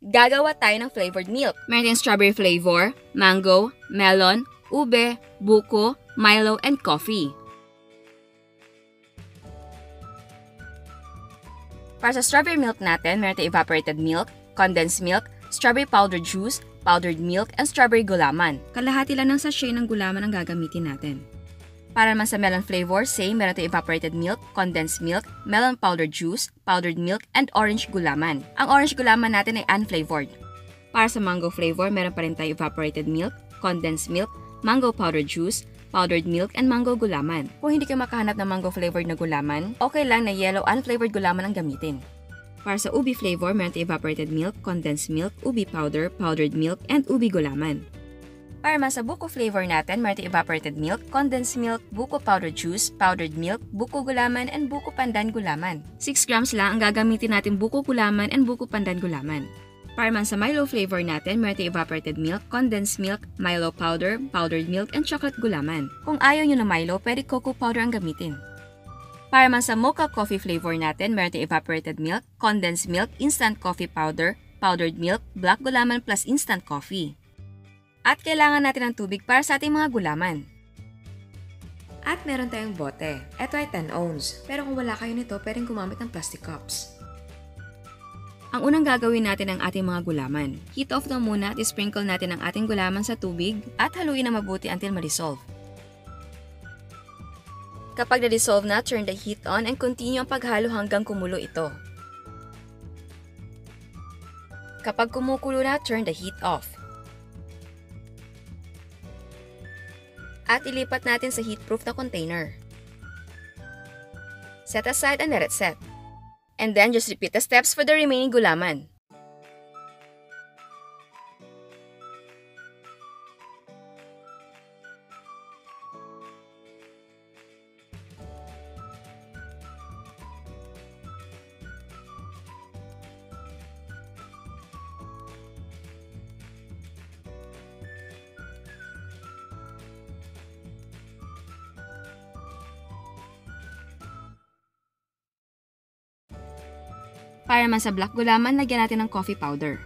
Gagawa tayo ng flavored milk. Meron tayong strawberry flavor, mango, melon, ube, buko, Milo, and coffee. Para sa strawberry milk natin, meron tayong evaporated milk, condensed milk, strawberry powder juice, powdered milk, and strawberry gulaman. Kalahati lang ng sachet ng gulaman ang gagamitin natin. Para naman sa melon flavor, same, meron tayong evaporated milk, condensed milk, melon powder juice, powdered milk, and orange gulaman. Ang orange gulaman natin ay unflavored. Para sa mango flavor, meron pa rin tayong evaporated milk, condensed milk, mango powder juice, powdered milk, and mango gulaman. Kung hindi kayo makahanap ng mango flavored na gulaman, okay lang na yellow unflavored gulaman ang gamitin. Para sa ube flavor, meron tayong evaporated milk, condensed milk, ube powder, powdered milk, and ube gulaman. Para naman sa buko flavor natin, meron tayong evaporated milk, condensed milk, buko powder juice, powdered milk, buko gulaman, and buko pandan gulaman. 6 grams lang ang gagamitin natin buko gulaman and buko pandan gulaman. Para naman sa Milo flavor natin, meron tayong evaporated milk, condensed milk, Milo powder, powdered milk, and chocolate gulaman. Kung ayaw nyo na Milo, pwede cocoa powder ang gamitin. Para naman sa mocha coffee flavor natin, meron tayong evaporated milk, condensed milk, instant coffee powder, powdered milk, black gulaman plus instant coffee. At kailangan natin ng tubig para sa ating mga gulaman. At meron tayong bote. Ito ay 10 ounce. Pero kung wala kayo nito, pwedeng gumamit ng plastic cups. Ang unang gagawin natin ang ating mga gulaman. Heat off na muna at sprinkle natin ang ating gulaman sa tubig at haluin na mabuti until ma-dissolve. Kapag na-dissolve na, turn the heat on and continue ang paghalo hanggang kumulo ito. Kapag kumukulo na, turn the heat off. At ilipat natin sa heat-proof na container. Set aside and let it set. And then just repeat the steps for the remaining gulaman. Para naman sa black gulaman, lagyan natin ng coffee powder.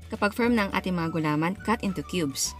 Kapag firm na ang ating mga gulaman, cut into cubes.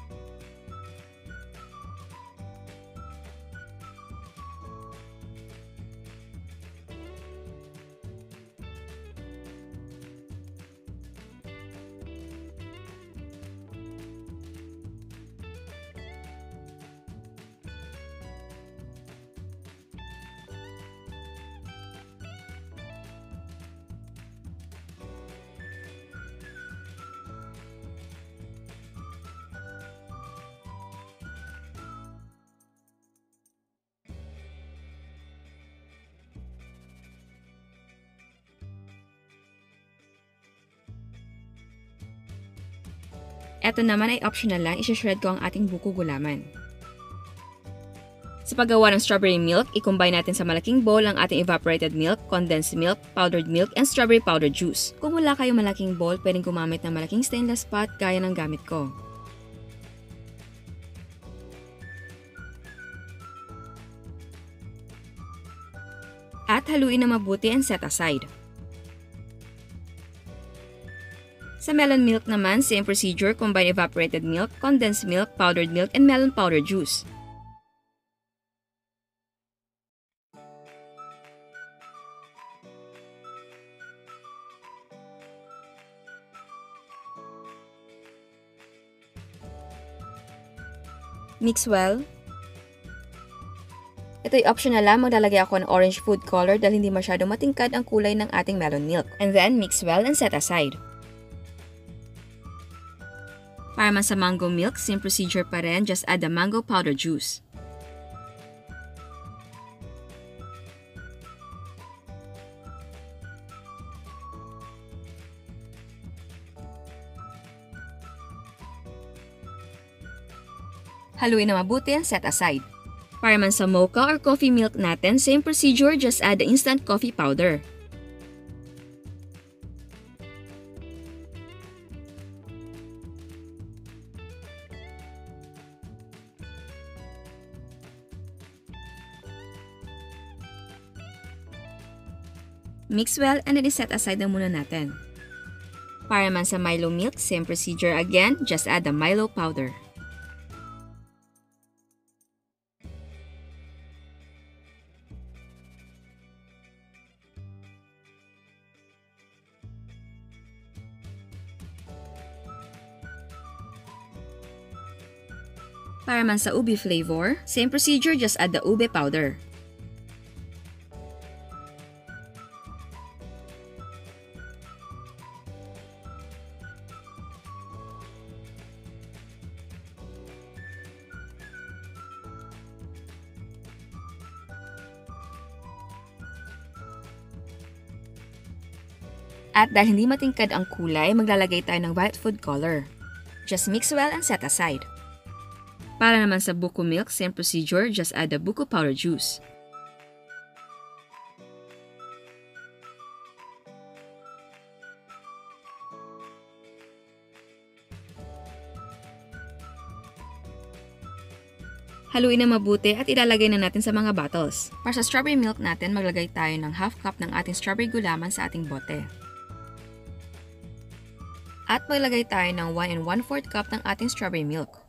Ito naman ay optional lang, isi-shred ko ang ating buko gulaman. Sa paggawa ng strawberry milk, i-combine natin sa malaking bowl ang ating evaporated milk, condensed milk, powdered milk, and strawberry powder juice. Kung wala kayong malaking bowl, pwedeng gumamit ng malaking stainless pot gaya ng gamit ko. At haluin na mabuti and set aside. Sa melon milk naman, same procedure, combine evaporated milk, condensed milk, powdered milk, and melon powder juice. Mix well. Ito'y optional lang, maglalagay ako ng orange food color dahil hindi masyadong matingkad ang kulay ng ating melon milk. And then, mix well and set aside. Para man sa mango milk, same procedure pa rin, just add the mango powder juice. Haluin na mabuti and set aside. Para man sa mocha or coffee milk natin, same procedure, just add the instant coffee powder. Mix well and then set aside na muna natin. Para naman sa Milo Milk, same procedure again, just add the Milo powder. Para man sa ube flavor, same procedure, just add the ube powder. At dahil hindi matingkad ang kulay, maglalagay tayo ng white food color. Just mix well and set aside. Para naman sa Buko Milk, same procedure, just add the Buko powder juice. Haluin na mabuti at ilalagay na natin sa mga bottles. Para sa strawberry milk natin, maglagay tayo ng half cup ng ating strawberry gulaman sa ating bote. At maglagay tayo ng 1 1/4 cup ng ating strawberry milk.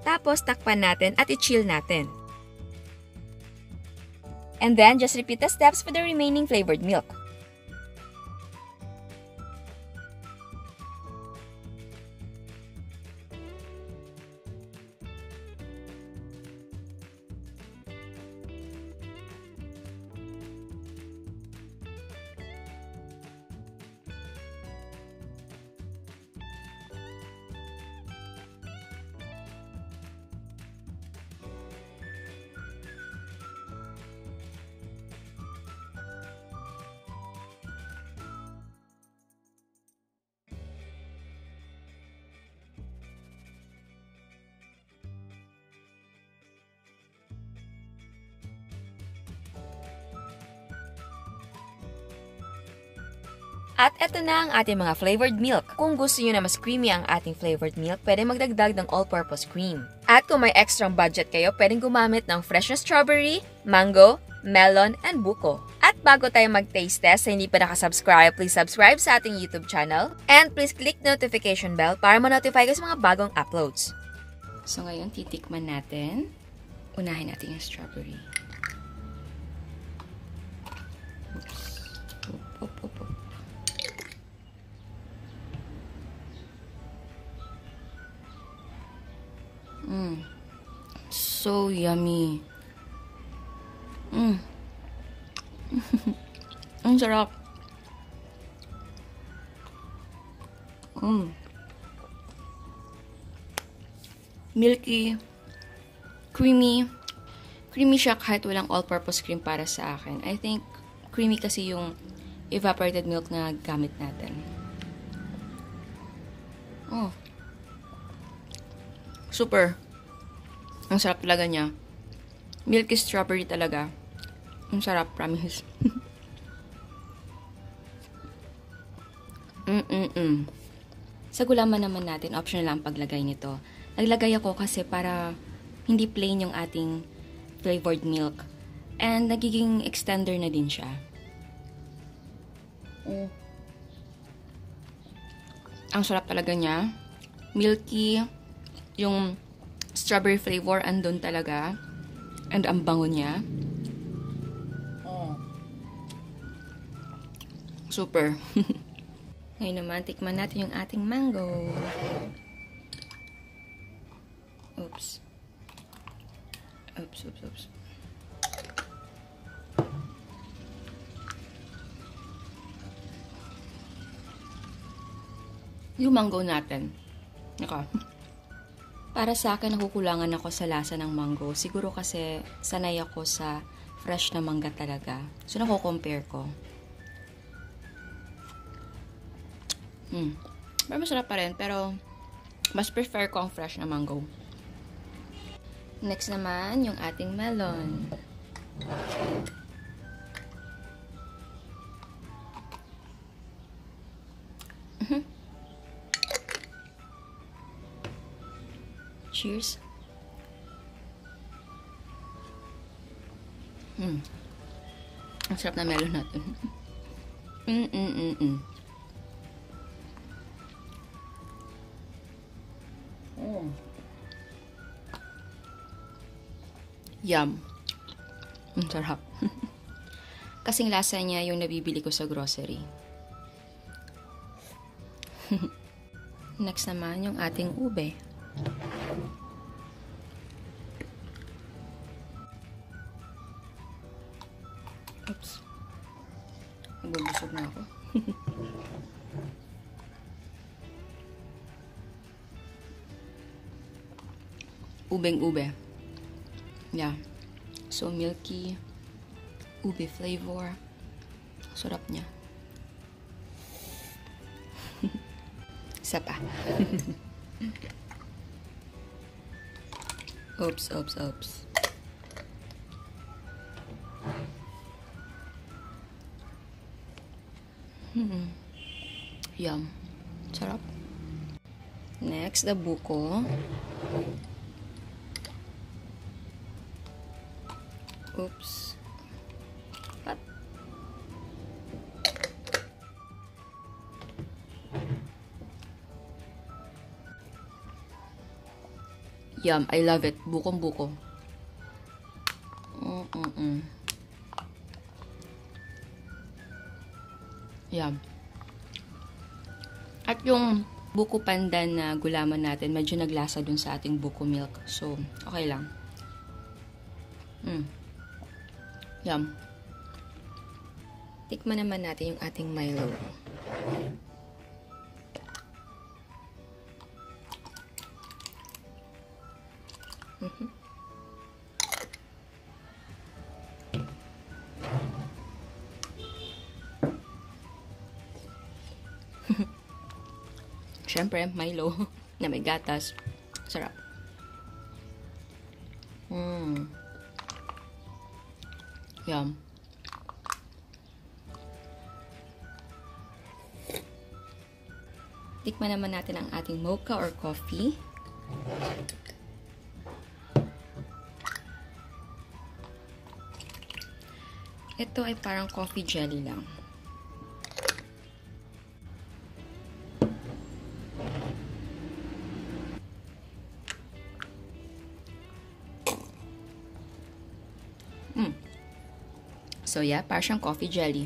Tapos, takpan natin at i-chill natin. And then, just repeat the steps for the remaining flavored milk. At eto na ang ating mga flavored milk. Kung gusto nyo na mas creamy ang ating flavored milk, pwede magdagdag ng all-purpose cream. At kung may extra budget kayo, pwedeng gumamit ng fresh na strawberry, mango, melon, and buko. At bago tayo mag-taste test, sa hindi pa nakasubscribe, please subscribe sa ating YouTube channel. And please click notification bell para ma-notify kayo sa mga bagong uploads. So ngayon, titikman natin. Unahin natin yung strawberry. Oops. Op. So yummy. Ang sarap. Milky. Creamy. Creamy siya kahit walang all-purpose cream para sa akin. I think creamy kasi yung evaporated milk na gamit natin. Super. Ang sarap talaga niya. Milky strawberry talaga. Ang sarap, promise. Sa gulaman naman natin, optional lang paglagay nito. Naglagay ako kasi para hindi plain yung ating flavored milk. And nagiging extender na din siya. Ang sarap talaga niya. Milky. Yung strawberry flavor andun talaga. And ang bango niya. Super. Ngayon naman, tikman natin yung ating mango. Oops. Yung mango natin. Para sa akin, nakukulangan ako sa lasa ng mango. Siguro kasi sanay ako sa fresh na mangga talaga. So, nako-compare ko. Pero masarap pa rin. Pero, mas prefer ko ang fresh na mango. Next naman, yung ating melon. Cheers. Ang sarap na melon natin. Yum. Ang sarap. Kasing lasa niya yung nabibili ko sa grocery. Next naman yung ating ube. Oops. Nabubusog na ako. Ubeng-ube. Yeah. So milky. Ube flavor. Sarap niya. Isa pa. Oops. Yum. Sarap. Next, the buko. Oops. What? Yum. I love it. Bukong-buko. Yum. At yung buko pandan na gulaman natin, medyo naglasa dun sa ating buko milk. So, okay lang. Yum. Tikman naman natin yung ating Milo. Siyempre, Milo na may gatas. Sarap. Yum. Tikman naman natin ang ating mocha or coffee. Ito ay parang coffee jelly lang. So yeah, parang siyang coffee jelly.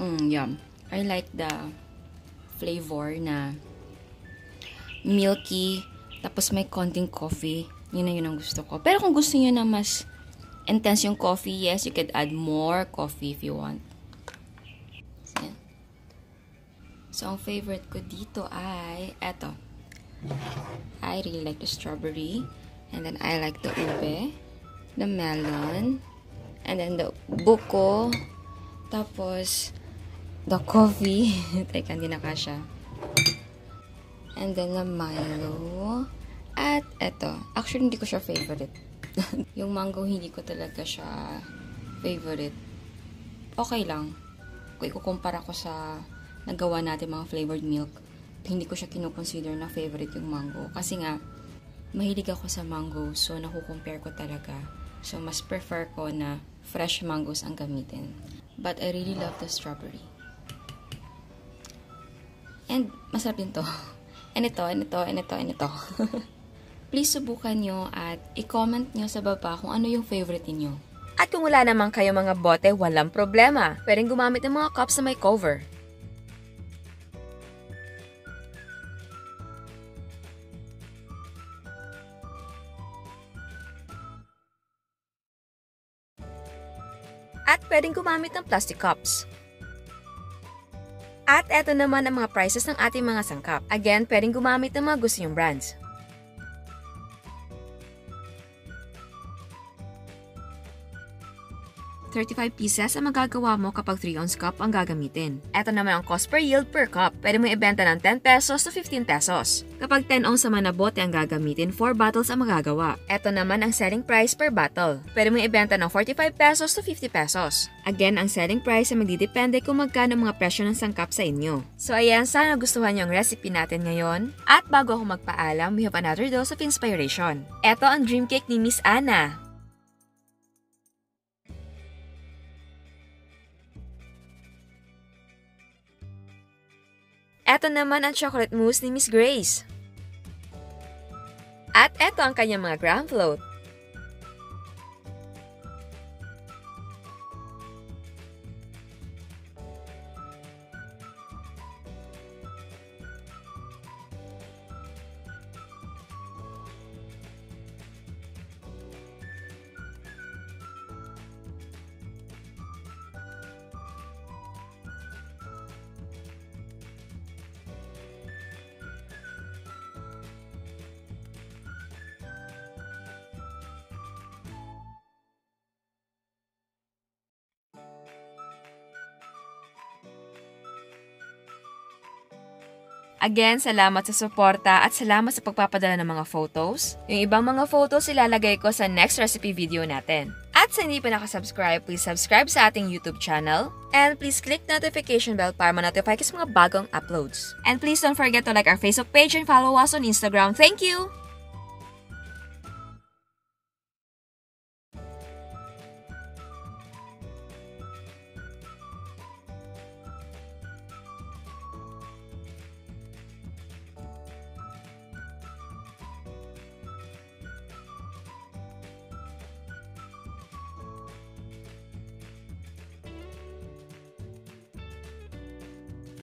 Yum. I like the flavor na milky, tapos may konting coffee. Yun ang gusto ko. Pero kung gusto niyo na mas intense yung coffee, yes, you could add more coffee if you want. So, ang favorite ko dito ay eto. I really like the strawberry. And then I like the ube, the melon, and then the buko, tapos the coffee. Teka, hindi na kasha. And then the Milo. At eto. Actually, hindi ko siya favorite. Yung mango, hindi ko talaga siya favorite. Okay lang. Kung ikukumpara ko sa nagawa natin mga flavored milk, hindi ko siya kinukonsider na favorite yung mango. Kasi nga, mahilig ako sa mango, so nakukompare ko talaga. So, mas prefer ko na fresh mangoes ang gamitin. But I really love the strawberry. And, masarap din to. And ito. Please subukan nyo at i-comment nyo sa baba kung ano yung favorite niyo. At kung wala naman kayo mga bote, walang problema. Pwedeng gumamit ng mga cups na may cover. At pwedeng gumamit ng plastic cups. At eto naman ang mga prices ng ating mga sangkap. Again, pwedeng gumamit ng mga gusto nyong brands. 35 pieces ang magagawa mo kapag 3-ounce cup ang gagamitin. Ito naman ang cost per yield per cup. Pwede mo ibenta ng 10 pesos to 15 pesos. Kapag 10-ounce naman na bote ang gagamitin, 4 bottles ang magagawa. Ito naman ang selling price per bottle. Pwede mo ibenta ng 45 pesos to 50 pesos. Again, ang selling price ay magdidepende kung magkano mga presyo ng sangkap sa inyo. So ayan, sana gustuhan niyo ang recipe natin ngayon. At bago ako magpaalam, we have another dose of inspiration. Ito ang dream cake ni Miss Anna. Eto naman ang chocolate mousse ni Miss Grace. At eto ang kanyang mga gram float. Again, salamat sa suporta at salamat sa pagpapadala ng mga photos. Yung ibang mga photos ilalagay ko sa next recipe video natin. At sa hindi pa nakasubscribe, please subscribe sa ating YouTube channel. And please click notification bell para ma-notify ka sa mga bagong uploads. And please don't forget to like our Facebook page and follow us on Instagram. Thank you!